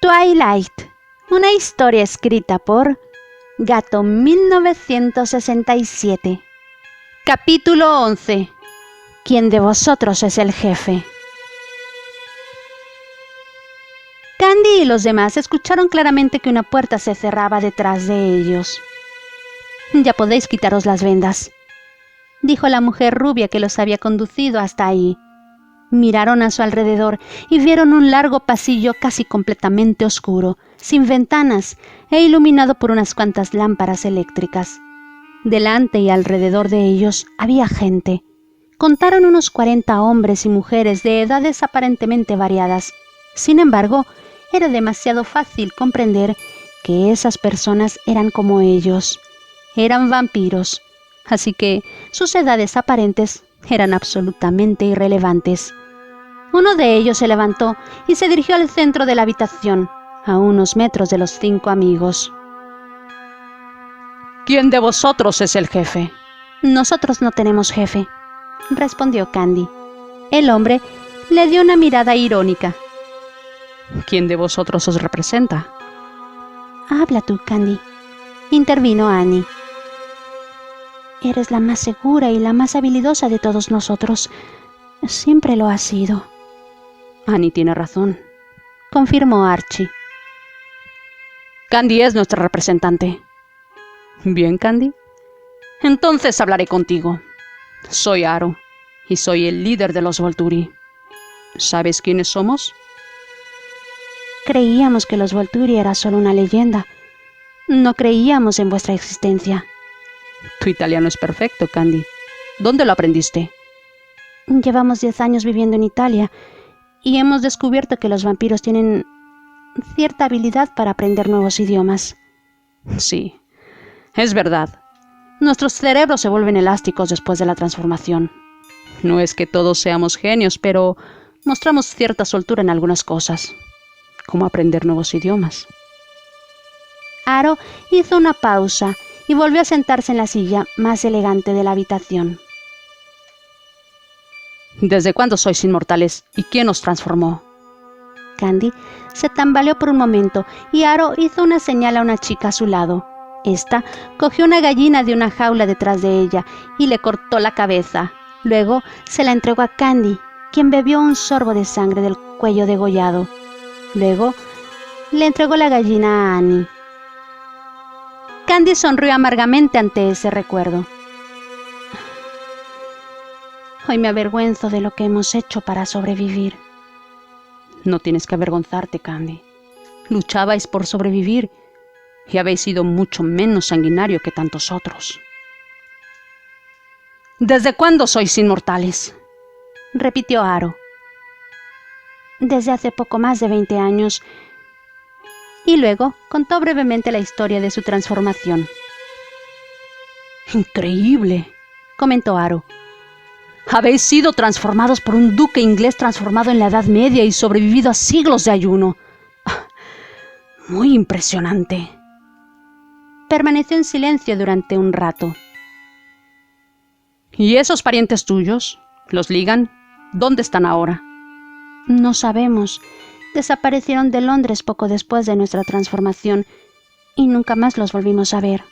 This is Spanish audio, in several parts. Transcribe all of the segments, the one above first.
Twilight, una historia escrita por Gato 1967. Capítulo 11. ¿Quién de vosotros es el jefe? Candy y los demás escucharon claramente que una puerta se cerraba detrás de ellos. «Ya podéis quitaros las vendas», dijo la mujer rubia que los había conducido hasta ahí. Miraron a su alrededor y vieron un largo pasillo casi completamente oscuro, sin ventanas e iluminado por unas cuantas lámparas eléctricas. Delante y alrededor de ellos había gente. Contaron unos 40 hombres y mujeres de edades aparentemente variadas. Sin embargo, era demasiado fácil comprender que esas personas eran como ellos. Eran vampiros, así que sus edades aparentes eran absolutamente irrelevantes. Uno de ellos se levantó y se dirigió al centro de la habitación, a unos metros de los 5 amigos. ¿Quién de vosotros es el jefe? Nosotros no tenemos jefe, respondió Candy. El hombre le dio una mirada irónica. ¿Quién de vosotros os representa? Habla tú, Candy, intervino Annie. Eres la más segura y la más habilidosa de todos nosotros. Siempre lo has sido. Annie tiene razón, confirmó Archie. Candy es nuestra representante. Bien, Candy. Entonces hablaré contigo. Soy Aro, y soy el líder de los Volturi. ¿Sabes quiénes somos? Creíamos que los Volturi era solo una leyenda. No creíamos en vuestra existencia. Tu italiano es perfecto, Candy. ¿Dónde lo aprendiste? Llevamos 10 años viviendo en Italia y hemos descubierto que los vampiros tienen cierta habilidad para aprender nuevos idiomas. Sí, es verdad. Nuestros cerebros se vuelven elásticos después de la transformación. No es que todos seamos genios, pero mostramos cierta soltura en algunas cosas, como aprender nuevos idiomas. Aro hizo una pausa y volvió a sentarse en la silla más elegante de la habitación. ¿Desde cuándo sois inmortales y quién os transformó? Candy se tambaleó por un momento y Aro hizo una señal a una chica a su lado. Esta cogió una gallina de una jaula detrás de ella y le cortó la cabeza. Luego se la entregó a Candy, quien bebió un sorbo de sangre del cuello degollado. Luego le entregó la gallina a Annie. Candy sonrió amargamente ante ese recuerdo. Hoy me avergüenzo de lo que hemos hecho para sobrevivir. No tienes que avergonzarte, Candy. Luchabais por sobrevivir y habéis sido mucho menos sanguinario que tantos otros. ¿Desde cuándo sois inmortales? Repitió Aro. Desde hace poco más de 20 años. Y luego contó brevemente la historia de su transformación. Increíble, comentó Aro. Habéis sido transformados por un duque inglés transformado en la Edad Media y sobrevivido a siglos de ayuno. Muy impresionante. Permaneció en silencio durante un rato. ¿Y esos parientes tuyos? ¿Los ligan? ¿Dónde están ahora? No sabemos. Desaparecieron de Londres poco después de nuestra transformación y nunca más los volvimos a ver.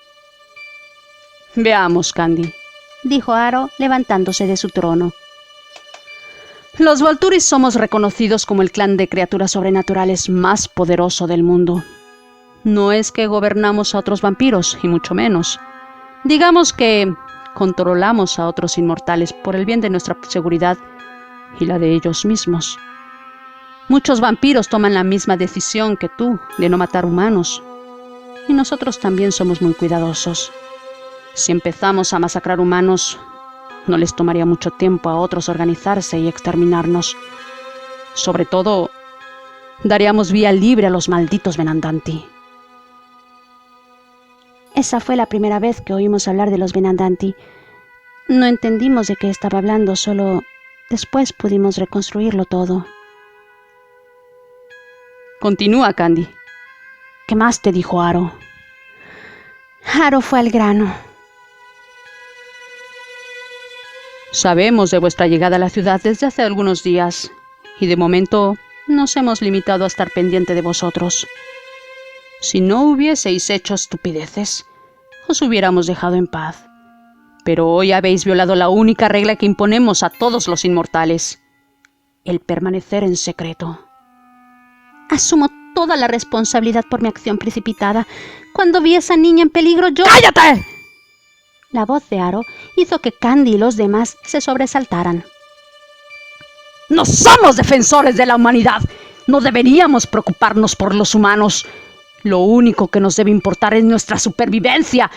Veamos, Candy, dijo Aro, levantándose de su trono. Los Volturi somos reconocidos como el clan de criaturas sobrenaturales más poderoso del mundo. No es que gobernamos a otros vampiros, y mucho menos. Digamos que controlamos a otros inmortales por el bien de nuestra seguridad y la de ellos mismos. Muchos vampiros toman la misma decisión que tú, de no matar humanos. Y nosotros también somos muy cuidadosos. Si empezamos a masacrar humanos, no les tomaría mucho tiempo a otros organizarse y exterminarnos. Sobre todo, daríamos vía libre a los malditos Venandanti. Esa fue la primera vez que oímos hablar de los Venandanti. No entendimos de qué estaba hablando, solo después pudimos reconstruirlo todo. Continúa, Candy. ¿Qué más te dijo Aro? Aro fue al grano. Sabemos de vuestra llegada a la ciudad desde hace algunos días, y de momento nos hemos limitado a estar pendiente de vosotros. Si no hubieseis hecho estupideces, os hubiéramos dejado en paz. Pero hoy habéis violado la única regla que imponemos a todos los inmortales: el permanecer en secreto. Asumo toda la responsabilidad por mi acción precipitada. Cuando vi a esa niña en peligro, yo... ¡Cállate! La voz de Aro hizo que Candy y los demás se sobresaltaran. ¡No somos defensores de la humanidad! No deberíamos preocuparnos por los humanos. Lo único que nos debe importar es nuestra supervivencia.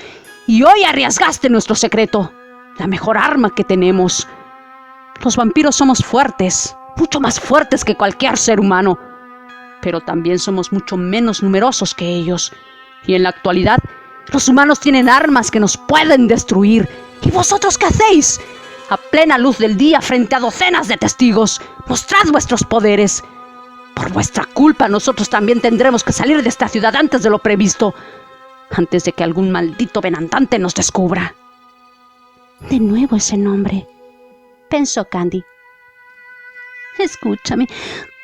Y hoy arriesgaste nuestro secreto, la mejor arma que tenemos. Los vampiros somos fuertes, mucho más fuertes que cualquier ser humano. Pero también somos mucho menos numerosos que ellos. Y en la actualidad, los humanos tienen armas que nos pueden destruir. ¿Y vosotros qué hacéis? A plena luz del día, frente a docenas de testigos, mostrad vuestros poderes. Por vuestra culpa, nosotros también tendremos que salir de esta ciudad antes de lo previsto, antes de que algún maldito venandante nos descubra. De nuevo ese nombre, pensó Candy. Escúchame,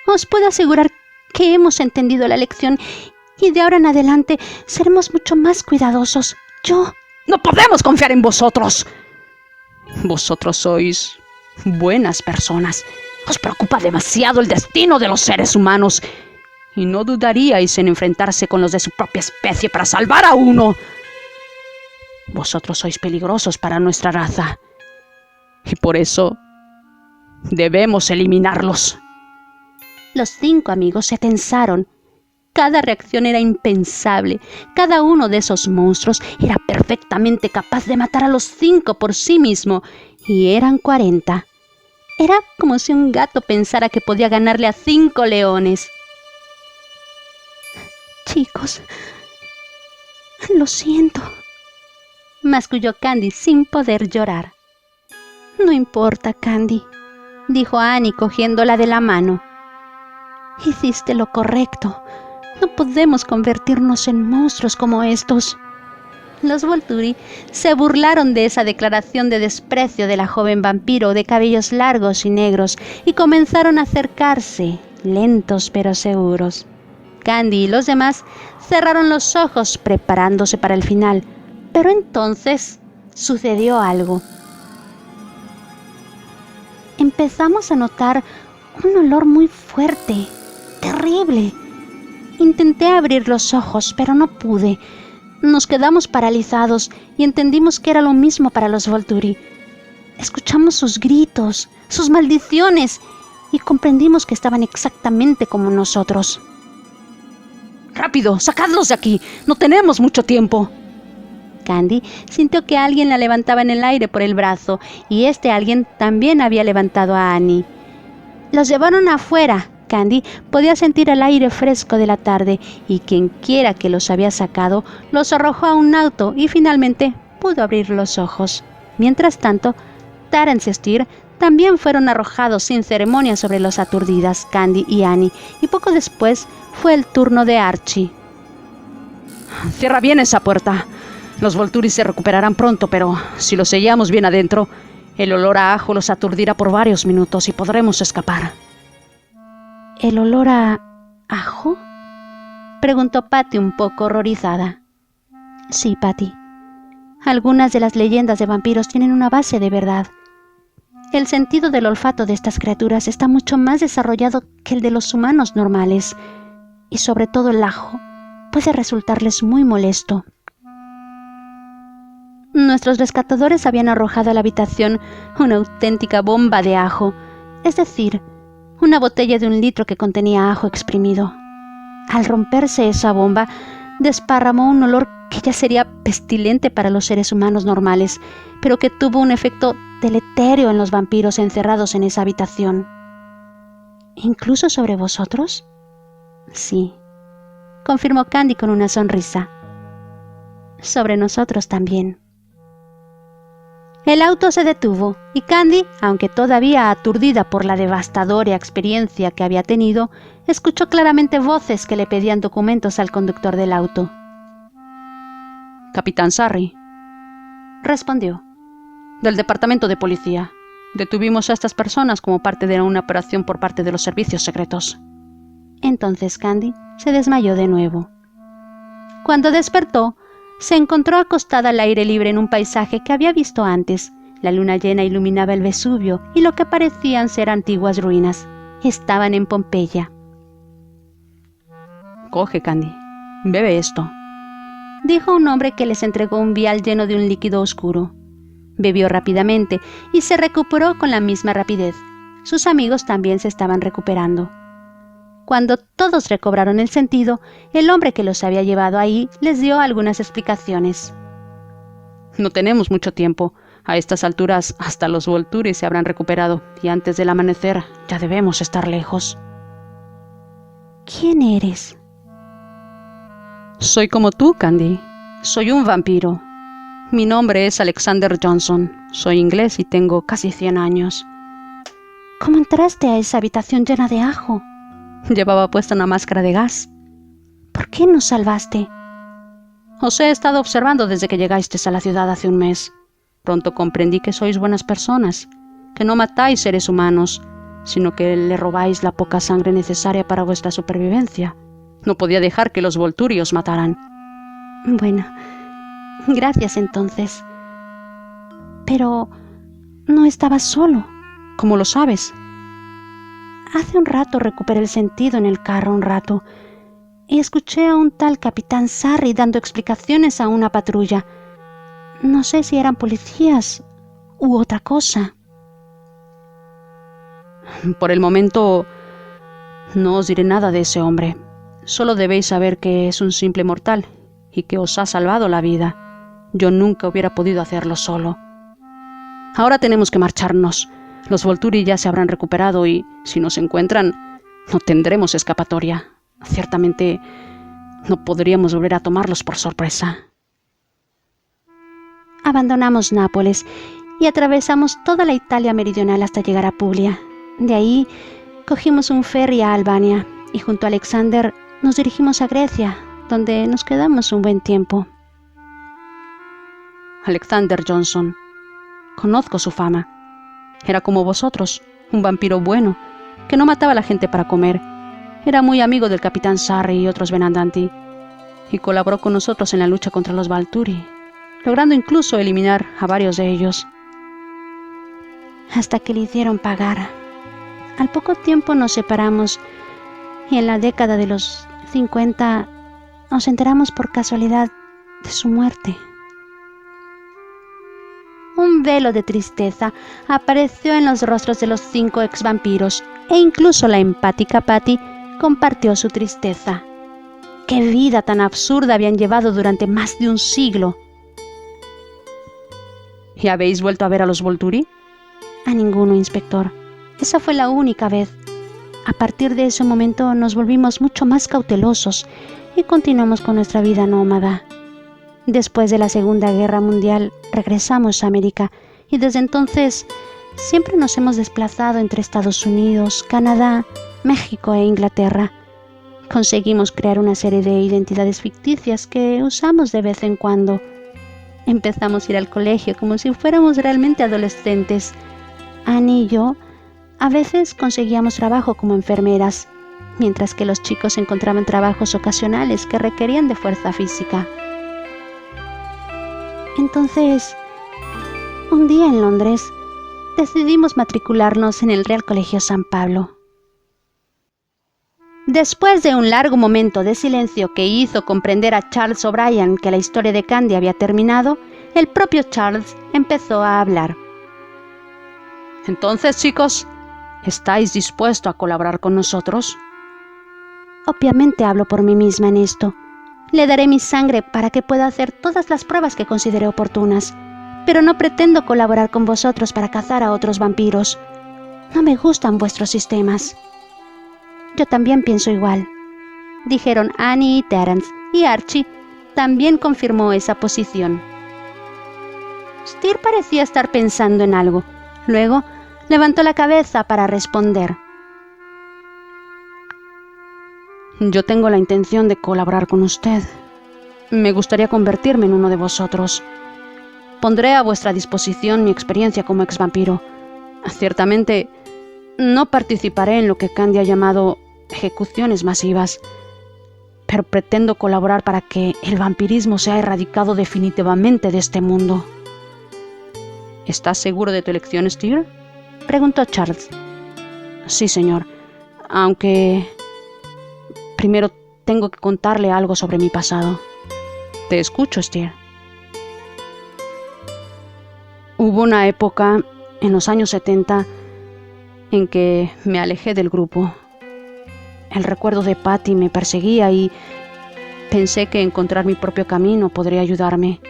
os puedo asegurar que hemos entendido la lección y de ahora en adelante seremos mucho más cuidadosos. No podemos confiar en vosotros. Vosotros sois buenas personas. Os preocupa demasiado el destino de los seres humanos y no dudaríais en enfrentarse con los de su propia especie para salvar a uno. Vosotros sois peligrosos para nuestra raza y por eso debemos eliminarlos. Los 5 amigos se tensaron. Cada reacción era impensable. Cada uno de esos monstruos era perfectamente capaz de matar a los 5 por sí mismo, y eran 40. Era como si un gato pensara que podía ganarle a 5 leones. Chicos, lo siento, masculló Candy sin poder llorar. No importa, Candy, dijo Annie cogiéndola de la mano. Hiciste lo correcto. No podemos convertirnos en monstruos como estos. Los Volturi se burlaron de esa declaración de desprecio de la joven vampiro de cabellos largos y negros y comenzaron a acercarse, lentos pero seguros. Candy y los demás cerraron los ojos preparándose para el final, pero entonces sucedió algo. Empezamos a notar un olor muy fuerte, terrible. Intenté abrir los ojos, pero no pude. Nos quedamos paralizados y entendimos que era lo mismo para los Volturi. Escuchamos sus gritos, sus maldiciones, y comprendimos que estaban exactamente como nosotros. ¡Rápido! ¡Sacadlos de aquí! ¡No tenemos mucho tiempo! Candy sintió que alguien la levantaba en el aire por el brazo, y este alguien también había levantado a Annie. Los llevaron afuera. Candy podía sentir el aire fresco de la tarde y quienquiera que los había sacado los arrojó a un auto y finalmente pudo abrir los ojos. Mientras tanto, Terence y Steer también fueron arrojados sin ceremonia sobre los aturdidas Candy y Annie, y poco después fue el turno de Archie. Cierra bien esa puerta. Los Volturi se recuperarán pronto, pero si los sellamos bien adentro, el olor a ajo los aturdirá por varios minutos y podremos escapar. ¿El olor a ajo?, preguntó Patty un poco horrorizada. Sí, Patty. Algunas de las leyendas de vampiros tienen una base de verdad. El sentido del olfato de estas criaturas está mucho más desarrollado que el de los humanos normales, y sobre todo el ajo puede resultarles muy molesto. Nuestros rescatadores habían arrojado a la habitación una auténtica bomba de ajo, es decir, una botella de 1 litro que contenía ajo exprimido. Al romperse esa bomba, desparramó un olor que ya sería pestilente para los seres humanos normales, pero que tuvo un efecto deletérea en los vampiros encerrados en esa habitación. ¿Incluso sobre vosotros? Sí, confirmó Candy con una sonrisa. Sobre nosotros también. El auto se detuvo y Candy, aunque todavía aturdida por la devastadora experiencia que había tenido, escuchó claramente voces que le pedían documentos al conductor del auto. Capitán Sarri, respondió. Del departamento de policía. Detuvimos a estas personas como parte de una operación por parte de los servicios secretos. Entonces Candy se desmayó de nuevo. Cuando despertó, se encontró acostada al aire libre en un paisaje que había visto antes. La luna llena iluminaba el Vesubio y lo que parecían ser antiguas ruinas. Estaban en Pompeya. «Coge, Candy. Bebe esto», dijo un hombre que les entregó un vial lleno de un líquido oscuro. Bebió rápidamente y se recuperó con la misma rapidez. Sus amigos también se estaban recuperando. Cuando todos recobraron el sentido, el hombre que los había llevado ahí les dio algunas explicaciones. «No tenemos mucho tiempo. A estas alturas hasta los Volturi se habrán recuperado y antes del amanecer ya debemos estar lejos». «¿Quién eres?» «Soy como tú, Candy. Soy un vampiro. Mi nombre es Alexander Johnson. Soy inglés y tengo casi 100 años. ¿Cómo entraste a esa habitación llena de ajo? Llevaba puesta una máscara de gas. ¿Por qué nos salvaste? Os he estado observando desde que llegasteis a la ciudad hace un mes. Pronto comprendí que sois buenas personas, que no matáis seres humanos, sino que le robáis la poca sangre necesaria para vuestra supervivencia. No podía dejar que los Volturi os mataran». Bueno, gracias entonces. Pero no estabas solo. ¿Cómo lo sabes? Hace un rato recuperé el sentido en el carro un rato y escuché a un tal capitán Sarri dando explicaciones a una patrulla. No sé si eran policías u otra cosa. Por el momento no os diré nada de ese hombre. Solo debéis saber que es un simple mortal y que os ha salvado la vida. Yo nunca hubiera podido hacerlo solo. Ahora tenemos que marcharnos. Los Volturi ya se habrán recuperado y, si nos encuentran, no tendremos escapatoria. Ciertamente no podríamos volver a tomarlos por sorpresa. Abandonamos Nápoles y atravesamos toda la Italia meridional hasta llegar a Puglia. De ahí cogimos un ferry a Albania y junto a Alexander nos dirigimos a Grecia, donde nos quedamos un buen tiempo. Alexander Johnson. Conozco su fama. Era como vosotros, un vampiro bueno, que no mataba a la gente para comer. Era muy amigo del capitán Sarri y otros Benandanti, y colaboró con nosotros en la lucha contra los Volturi, logrando incluso eliminar a varios de ellos. Hasta que le hicieron pagar. Al poco tiempo nos separamos y en la década de los 50 nos enteramos por casualidad de su muerte. Un velo de tristeza apareció en los rostros de los 5 ex-vampiros e incluso la empática Patty compartió su tristeza. ¡Qué vida tan absurda habían llevado durante más de un siglo! ¿Y habéis vuelto a ver a los Volturi? A ninguno, inspector. Esa fue la única vez. A partir de ese momento nos volvimos mucho más cautelosos y continuamos con nuestra vida nómada. Después de la Segunda Guerra Mundial regresamos a América y desde entonces siempre nos hemos desplazado entre Estados Unidos, Canadá, México e Inglaterra. Conseguimos crear una serie de identidades ficticias que usamos de vez en cuando. Empezamos a ir al colegio como si fuéramos realmente adolescentes. Annie y yo a veces conseguíamos trabajo como enfermeras, mientras que los chicos encontraban trabajos ocasionales que requerían de fuerza física. Entonces, un día en Londres, decidimos matricularnos en el Real Colegio San Pablo. Después de un largo momento de silencio que hizo comprender a Charles O'Brien que la historia de Candy había terminado, el propio Charles empezó a hablar. Entonces, chicos, ¿estáis dispuestos a colaborar con nosotros? Obviamente hablo por mí misma en esto. Le daré mi sangre para que pueda hacer todas las pruebas que considere oportunas, pero no pretendo colaborar con vosotros para cazar a otros vampiros. No me gustan vuestros sistemas. Yo también pienso igual, dijeron Annie y Terence, y Archie también confirmó esa posición. Steer parecía estar pensando en algo. Luego levantó la cabeza para responder. Yo tengo la intención de colaborar con usted. Me gustaría convertirme en uno de vosotros. Pondré a vuestra disposición mi experiencia como ex-vampiro. Ciertamente, no participaré en lo que Candy ha llamado ejecuciones masivas, pero pretendo colaborar para que el vampirismo sea erradicado definitivamente de este mundo. ¿Estás seguro de tu elección, Steer?, preguntó Charles. Sí, señor, aunque primero tengo que contarle algo sobre mi pasado. Te escucho, Steer. Hubo una época, en los años 70, en que me alejé del grupo. El recuerdo de Patty me perseguía y pensé que encontrar mi propio camino podría ayudarme.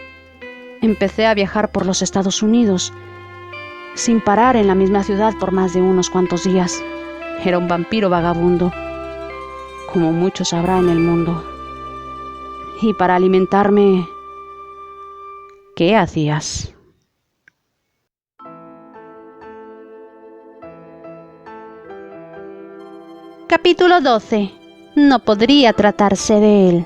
Empecé a viajar por los Estados Unidos, sin parar en la misma ciudad por más de unos cuantos días. Era un vampiro vagabundo, como muchos habrá en el mundo. Y para alimentarme, ¿qué hacías? Capítulo 12. No podría tratarse de él.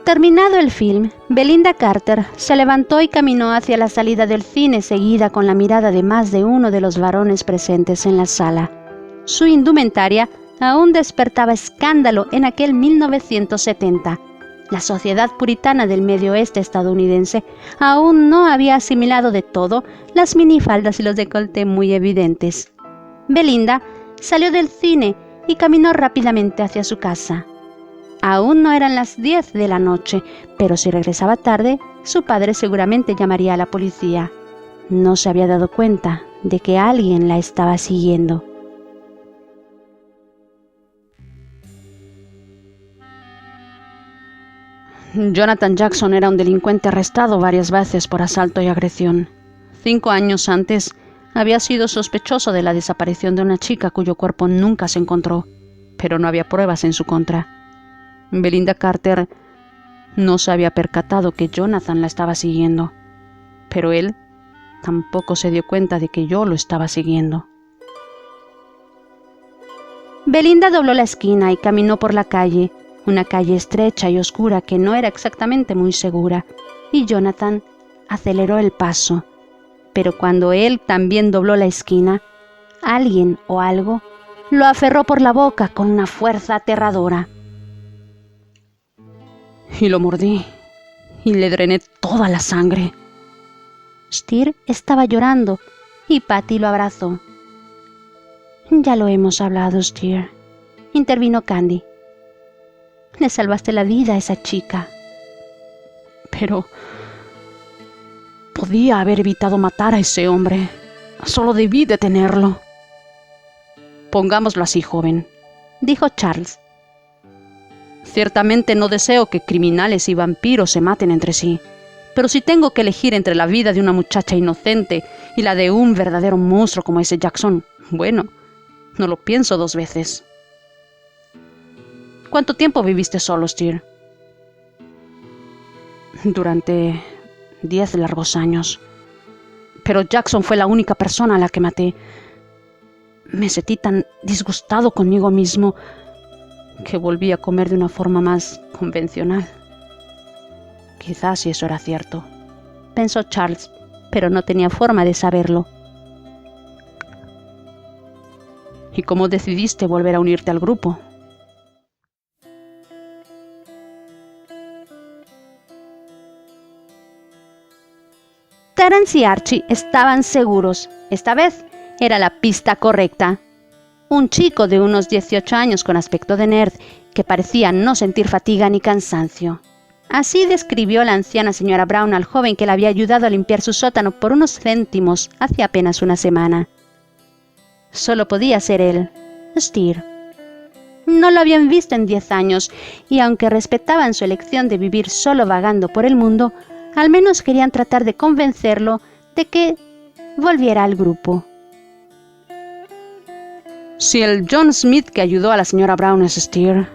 Terminado el film, Belinda Carter se levantó y caminó hacia la salida del cine, seguida con la mirada de más de uno de los varones presentes en la sala. Su indumentaria aún despertaba escándalo en aquel 1970. La sociedad puritana del medio oeste estadounidense aún no había asimilado de todo las minifaldas y los decolletés muy evidentes. Belinda salió del cine y caminó rápidamente hacia su casa. Aún no eran las 10 de la noche, pero si regresaba tarde, su padre seguramente llamaría a la policía. No se había dado cuenta de que alguien la estaba siguiendo. Jonathan Jackson era un delincuente arrestado varias veces por asalto y agresión. 5 años antes, había sido sospechoso de la desaparición de una chica cuyo cuerpo nunca se encontró, pero no había pruebas en su contra. Belinda Carter no se había percatado que Jonathan la estaba siguiendo, pero él tampoco se dio cuenta de que yo lo estaba siguiendo. Belinda dobló la esquina y caminó por la calle, una calle estrecha y oscura que no era exactamente muy segura, y Jonathan aceleró el paso. Pero cuando él también dobló la esquina, alguien o algo lo aferró por la boca con una fuerza aterradora. Y lo mordí, y le drené toda la sangre. Steer estaba llorando, y Patty lo abrazó. Ya lo hemos hablado, Steer, intervino Candy. Le salvaste la vida a esa chica. Pero podía haber evitado matar a ese hombre. Solo debí detenerlo. Pongámoslo así, joven, dijo Charles. Ciertamente no deseo que criminales y vampiros se maten entre sí, pero si tengo que elegir entre la vida de una muchacha inocente y la de un verdadero monstruo como ese Jackson, bueno, no lo pienso 2 veces. ¿Cuánto tiempo viviste solo, Steer? Durante 10 largos años. Pero Jackson fue la única persona a la que maté. Me sentí tan disgustado conmigo mismo que volví a comer de una forma más convencional. Quizás si eso era cierto, pensó Charles, pero no tenía forma de saberlo. ¿Y cómo decidiste volver a unirte al grupo? Terence y Archie estaban seguros. Esta vez era la pista correcta. Un chico de unos 18 años con aspecto de nerd que parecía no sentir fatiga ni cansancio. Así describió la anciana señora Brown al joven que le había ayudado a limpiar su sótano por unos céntimos hace apenas una semana. Solo podía ser él, Steer. No lo habían visto en 10 años, y aunque respetaban su elección de vivir solo vagando por el mundo, al menos querían tratar de convencerlo de que volviera al grupo. Si el John Smith que ayudó a la señora Brown es Steer,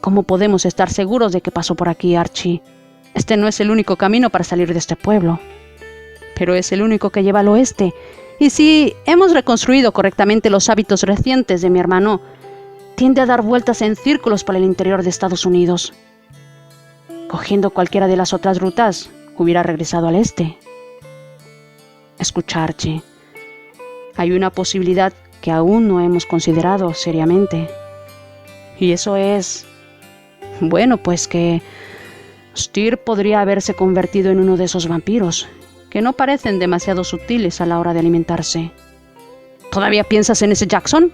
¿cómo podemos estar seguros de que pasó por aquí, Archie? Este no es el único camino para salir de este pueblo, pero es el único que lleva al oeste. Y si hemos reconstruido correctamente los hábitos recientes de mi hermano, tiende a dar vueltas en círculos por el interior de Estados Unidos. Cogiendo cualquiera de las otras rutas, hubiera regresado al este. Escucha, Archie, hay una posibilidad que aún no hemos considerado seriamente. Y eso es... bueno, pues que Styr podría haberse convertido en uno de esos vampiros, que no parecen demasiado sutiles a la hora de alimentarse. ¿Todavía piensas en ese Jackson?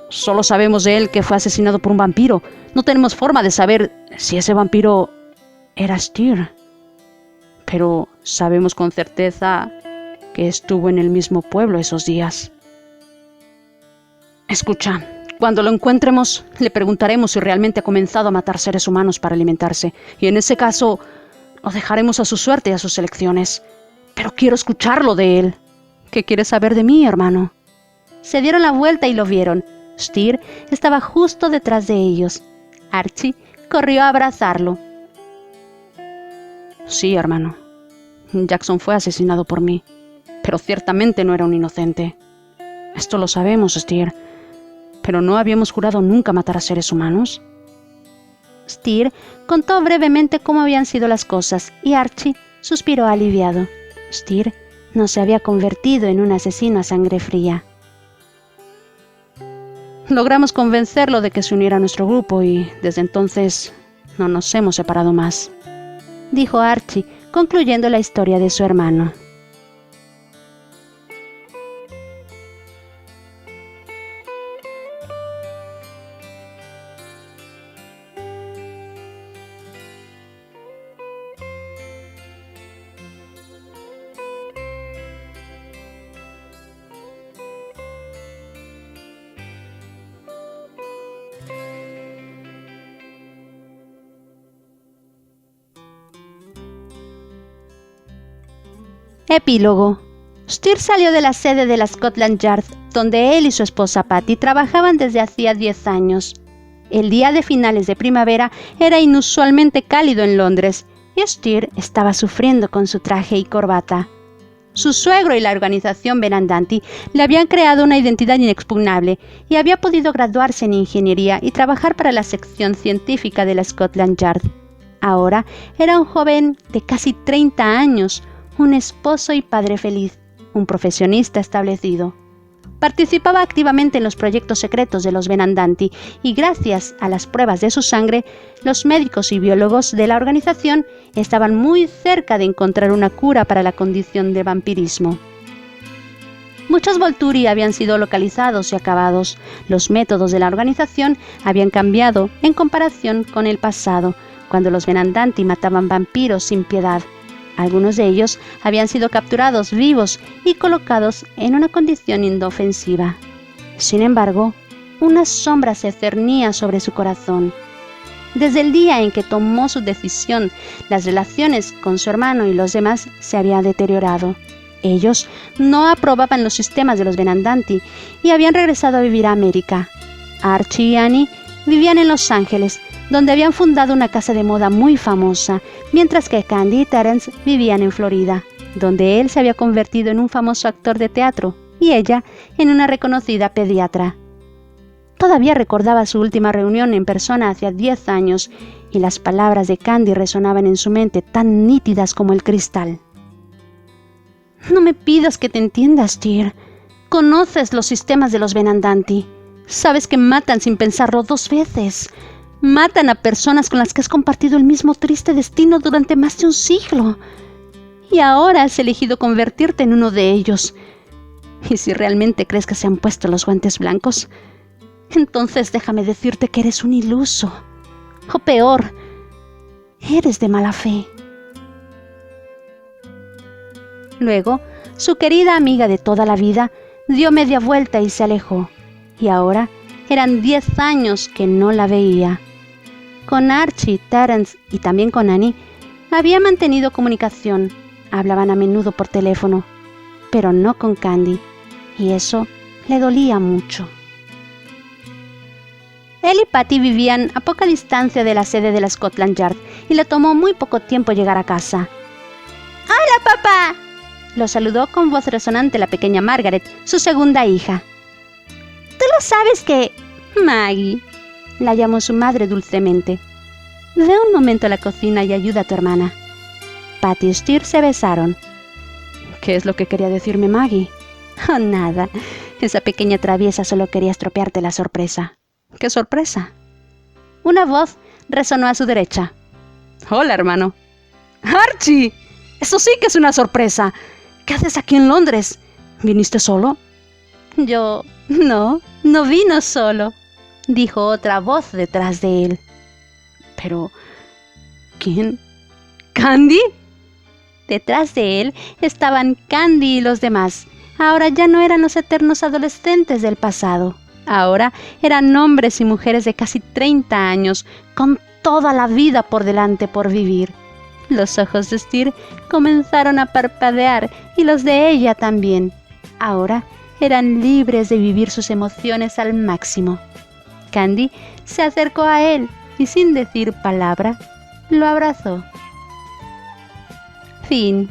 Solo sabemos de él que fue asesinado por un vampiro. No tenemos forma de saber si ese vampiro era Styr. Pero sabemos con certeza que estuvo en el mismo pueblo esos días. Escucha, cuando lo encuentremos, le preguntaremos si realmente ha comenzado a matar seres humanos para alimentarse. Y en ese caso, lo dejaremos a su suerte y a sus elecciones. Pero quiero escucharlo de él. ¿Qué quieres saber de mí, hermano? Se dieron la vuelta y lo vieron. Styr estaba justo detrás de ellos. Archie corrió a abrazarlo. Sí, hermano. Jackson fue asesinado por mí, pero ciertamente no era un inocente. Esto lo sabemos, Styr. ¿Pero no habíamos jurado nunca matar a seres humanos? Styr contó brevemente cómo habían sido las cosas y Archie suspiró aliviado. Styr no se había convertido en un asesino a sangre fría. Logramos convencerlo de que se uniera a nuestro grupo y desde entonces no nos hemos separado más, dijo Archie, concluyendo la historia de su hermano. Epílogo. Styr salió de la sede de la Scotland Yard, donde él y su esposa Patty trabajaban desde hacía 10 años. El día de finales de primavera era inusualmente cálido en Londres, y Styr estaba sufriendo con su traje y corbata. Su suegro y la organización Venandanti le habían creado una identidad inexpugnable y había podido graduarse en ingeniería y trabajar para la sección científica de la Scotland Yard. Ahora era un joven de casi 30 años, un esposo y padre feliz, un profesionista establecido. Participaba activamente en los proyectos secretos de los Venandanti y gracias a las pruebas de su sangre, los médicos y biólogos de la organización estaban muy cerca de encontrar una cura para la condición de vampirismo. Muchos Volturi habían sido localizados y acabados. Los métodos de la organización habían cambiado en comparación con el pasado, cuando los Venandanti mataban vampiros sin piedad. Algunos de ellos habían sido capturados vivos y colocados en una condición indofensiva. Sin embargo, una sombra se cernía sobre su corazón. Desde el día en que tomó su decisión, las relaciones con su hermano y los demás se habían deteriorado. Ellos no aprobaban los sistemas de los Venandanti y habían regresado a vivir a América. Archie y Annie vivían en Los Ángeles, donde habían fundado una casa de moda muy famosa, mientras que Candy y Terence vivían en Florida, donde él se había convertido en un famoso actor de teatro y ella en una reconocida pediatra. Todavía recordaba su última reunión en persona hace 10 años y las palabras de Candy resonaban en su mente tan nítidas como el cristal. No me pidas que te entiendas, Styr. Conoces los sistemas de los Venandanti. Sabes que matan sin pensarlo 2 veces. Matan a personas con las que has compartido el mismo triste destino durante más de un siglo. Y ahora has elegido convertirte en uno de ellos. Y si realmente crees que se han puesto los guantes blancos, entonces déjame decirte que eres un iluso. O peor, eres de mala fe. Luego, su querida amiga de toda la vida dio media vuelta y se alejó. Y ahora eran 10 años que no la veía. Con Archie, Terence y también con Annie había mantenido comunicación. Hablaban a menudo por teléfono, pero no con Candy, y eso le dolía mucho. Él y Patty vivían a poca distancia de la sede de la Scotland Yard y le tomó muy poco tiempo llegar a casa. ¡Hola, papá!, lo saludó con voz resonante la pequeña Margaret, su segunda hija. «Tú lo sabes que...» «Maggie», la llamó su madre dulcemente. «Ve un momento a la cocina y ayuda a tu hermana». Patty y Styr se besaron. ¿Qué es lo que quería decirme Maggie? «Oh, nada. Esa pequeña traviesa solo quería estropearte la sorpresa. ¿Qué sorpresa? Una voz resonó a su derecha. Hola, hermano. ¡Archie! Eso sí que es una sorpresa. ¿Qué haces aquí en Londres? ¿Viniste solo? No vino solo, dijo otra voz detrás de él. Pero, ¿quién? ¿Candy? Detrás de él estaban Candy y los demás. Ahora ya no eran los eternos adolescentes del pasado. Ahora eran hombres y mujeres de casi 30 años, con toda la vida por delante por vivir. Los ojos de Steer comenzaron a parpadear y los de ella también. Ahora eran libres de vivir sus emociones al máximo. Candy se acercó a él y sin decir palabra, lo abrazó. Fin.